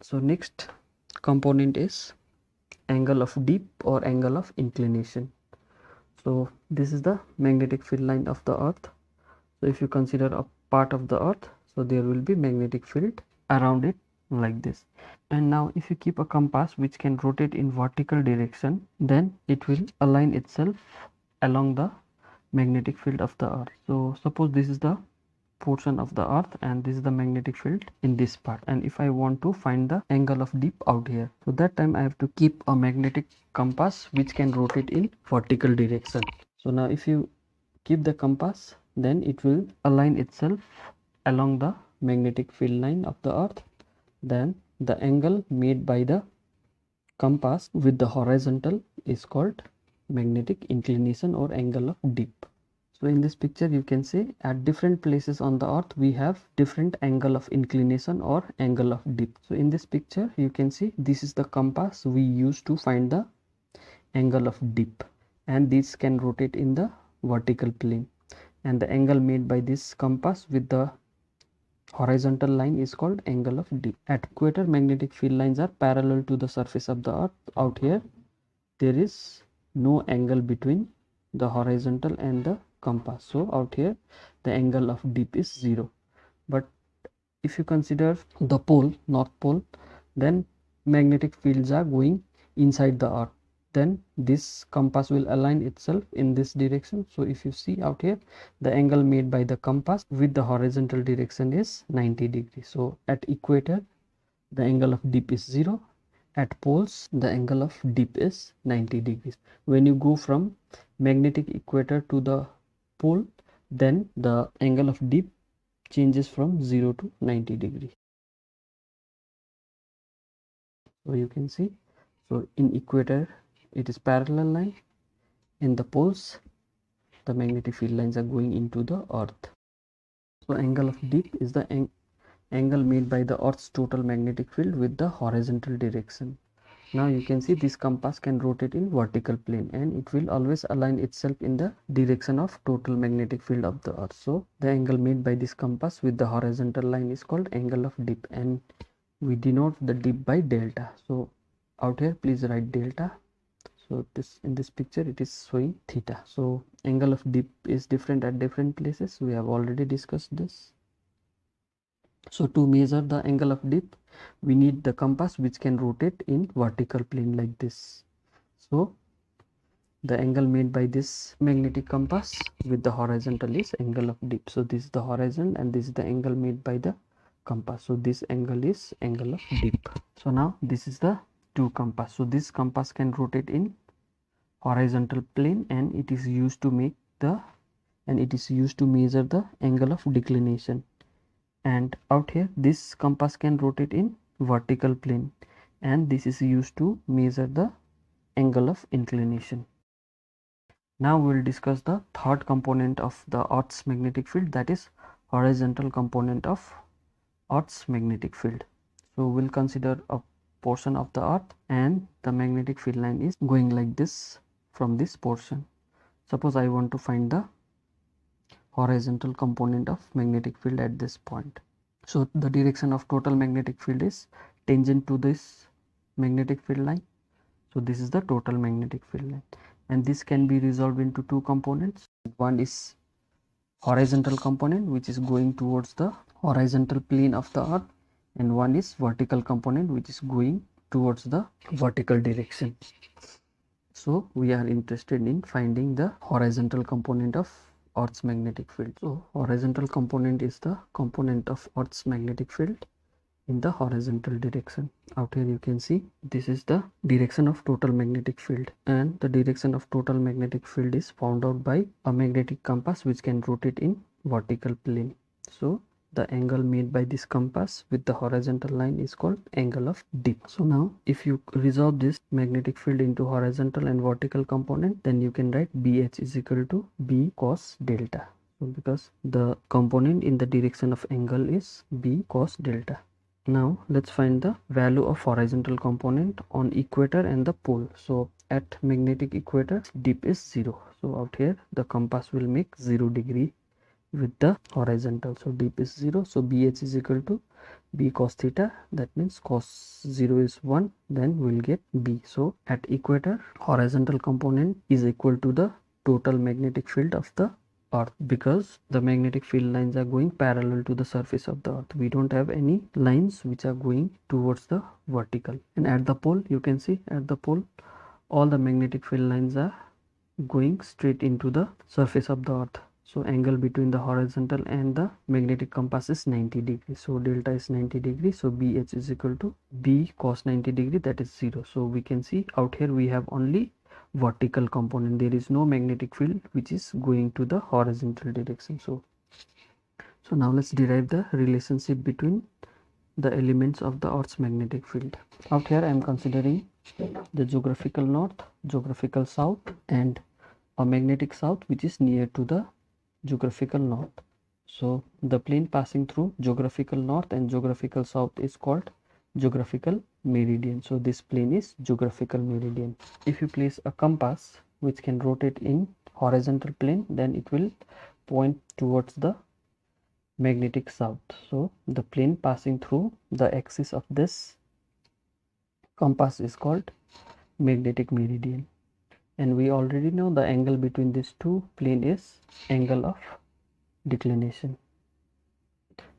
So next component is angle of dip or angle of inclination. So this is the magnetic field line of the earth. So if you consider a part of the earth, so there will be magnetic field around it like this. And now if you keep a compass which can rotate in vertical direction, then it will align itself along the magnetic field of the earth. So suppose this is the portion of the earth and this is the magnetic field in this part, and if I want to find the angle of dip out here, so that time I have to keep a magnetic compass which can rotate in vertical direction. So now if you keep the compass, then it will align itself along the magnetic field line of the earth. Then the angle made by the compass with the horizontal is called magnetic inclination or angle of dip. So in this picture you can see at different places on the earth we have different angle of inclination or angle of dip. So in this picture you can see this is the compass we use to find the angle of dip, and this can rotate in the vertical plane, and the angle made by this compass with the horizontal line is called angle of dip. At equator, magnetic field lines are parallel to the surface of the earth. Out here there is no angle between the horizontal and the compass, so out here the angle of dip is 0. But if you consider the pole, north pole, then magnetic fields are going inside the earth, then this compass will align itself in this direction. So if you see out here, the angle made by the compass with the horizontal direction is 90 degrees. So at equator the angle of dip is 0, at poles the angle of dip is 90 degrees. When you go from magnetic equator to the pole, then the angle of dip changes from 0 to 90 degrees. So you can see, so in equator it is parallel line, in the poles the magnetic field lines are going into the earth. So angle of dip is the angle made by the earth's total magnetic field with the horizontal direction. Now you can see this compass can rotate in vertical plane and it will always align itself in the direction of total magnetic field of the earth. So the angle made by this compass with the horizontal line is called angle of dip, and we denote the dip by delta. So out here please write delta. So this, in this picture it is showing theta. So angle of dip is different at different places. We have already discussed this. So to measure the angle of dip, we need the compass which can rotate in vertical plane like this. So the angle made by this magnetic compass with the horizontal is angle of dip. So this is the horizon and this is the angle made by the compass. So this angle is angle of dip. So now this is the two compass. So this compass can rotate in horizontal plane and it is used to make the measure the angle of declination. And out here this compass can rotate in vertical plane and this is used to measure the angle of inclination. Now we will discuss the third component of the Earth's magnetic field, that is horizontal component of Earth's magnetic field. So we'll consider a portion of the Earth and the magnetic field line is going like this from this portion. Suppose I want to find the horizontal component of magnetic field at this point. So the direction of total magnetic field is tangent to this magnetic field line. So this is the total magnetic field line, and this can be resolved into two components. One is horizontal component which is going towards the horizontal plane of the earth, and one is vertical component which is going towards the vertical direction. So we are interested in finding the horizontal component of Earth's magnetic field. So horizontal component is the component of Earth's magnetic field in the horizontal direction. Out here you can see this is the direction of total magnetic field, and the direction of total magnetic field is found out by a magnetic compass which can rotate in vertical plane. So the angle made by this compass with the horizontal line is called angle of dip. So now if you resolve this magnetic field into horizontal and vertical component, then you can write BH is equal to B cos delta. So because the component in the direction of angle is B cos delta. Now let's find the value of horizontal component on equator and the pole. So at magnetic equator dip is 0. So out here the compass will make 0 degree with the horizontal. So dip is 0. So BH is equal to b cos theta, that means cos 0 is 1, then we'll get b. So at equator, horizontal component is equal to the total magnetic field of the earth, because the magnetic field lines are going parallel to the surface of the earth. We don't have any lines which are going towards the vertical. And at the pole, you can see at the pole all the magnetic field lines are going straight into the surface of the earth. So angle between the horizontal and the magnetic compass is 90 degrees. So delta is 90 degrees. So BH is equal to B cos 90 degree, that is 0. So we can see out here we have only vertical component. There is no magnetic field which is going to the horizontal direction. So now let's derive the relationship between the elements of the earth's magnetic field. Out here I am considering the geographical north, geographical south, and a magnetic south which is near to the geographical north. So the plane passing through geographical north and geographical south is called geographical meridian. So this plane is geographical meridian. If you place a compass which can rotate in horizontal plane, then it will point towards the magnetic south. So the plane passing through the axis of this compass is called magnetic meridian. And we already know the angle between these two planes is angle of declination.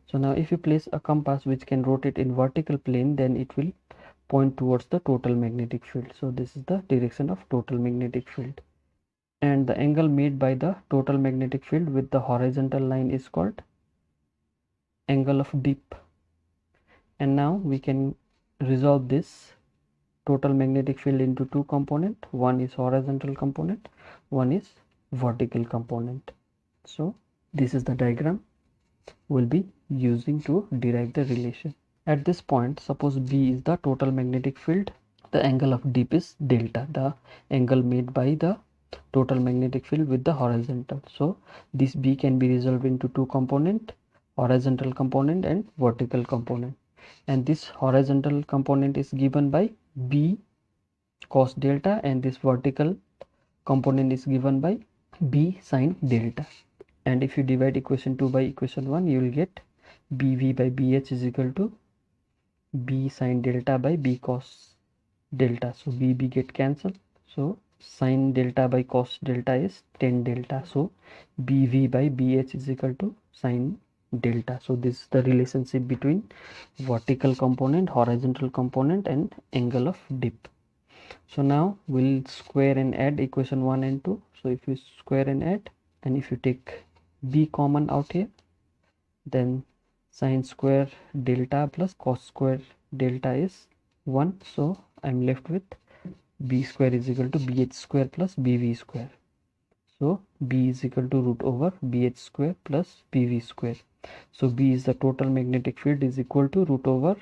So now if you place a compass which can rotate in vertical plane, then it will point towards the total magnetic field. So this is the direction of total magnetic field. And the angle made by the total magnetic field with the horizontal line is called angle of dip. And now we can resolve this total magnetic field into two components. One is horizontal component, one is vertical component. So this is the diagram we'll be using to derive the relation. At this point, suppose B is the total magnetic field, the angle of dip is delta, the angle made by the total magnetic field with the horizontal. So this B can be resolved into two components, horizontal component and vertical component. And this horizontal component is given by B cos delta, and this vertical component is given by B sin delta. And if you divide equation 2 by equation 1, you will get BV by BH is equal to B sin delta by B cos delta. So BB get cancelled. So sin delta by cos delta is tan delta. So BV by BH is equal to sin delta. So this is the relationship between vertical component, horizontal component, and angle of dip. So now we'll square and add equation 1 and 2. So if you square and add, and if you take B common out here, then sin square delta plus cos square delta is 1. So I'm left with B square is equal to BH square plus BV square. So B is equal to root over BH square plus BV square. So B is the total magnetic field is equal to root over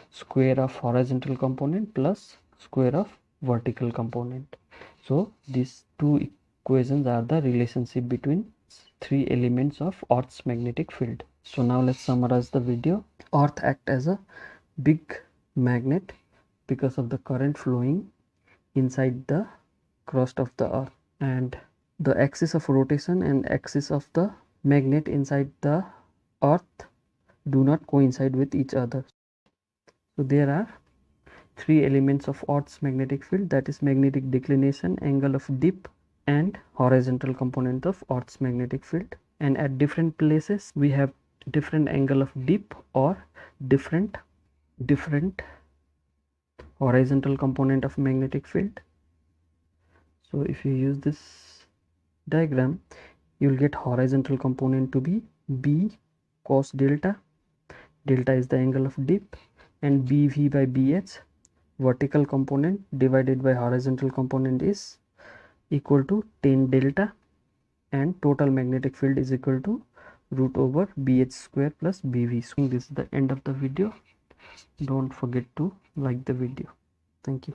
square of horizontal component plus square of vertical component. So these two equations are the relationship between three elements of Earth's magnetic field. So now let's summarize the video. Earth acts as a big magnet because of the current flowing inside the crust of the Earth, and the axis of rotation and axis of the magnet inside the Earth do not coincide with each other. So there are three elements of Earth's magnetic field, that is magnetic declination, angle of dip, and horizontal component of Earth's magnetic field. And at different places we have different angle of dip or different horizontal component of magnetic field. So if you use this diagram, you will get horizontal component to be B cos delta, delta is the angle of dip, and BV by BH, vertical component divided by horizontal component is equal to tan delta, and total magnetic field is equal to root over BH square plus BV. So this is the end of the video. Don't forget to like the video. Thank you.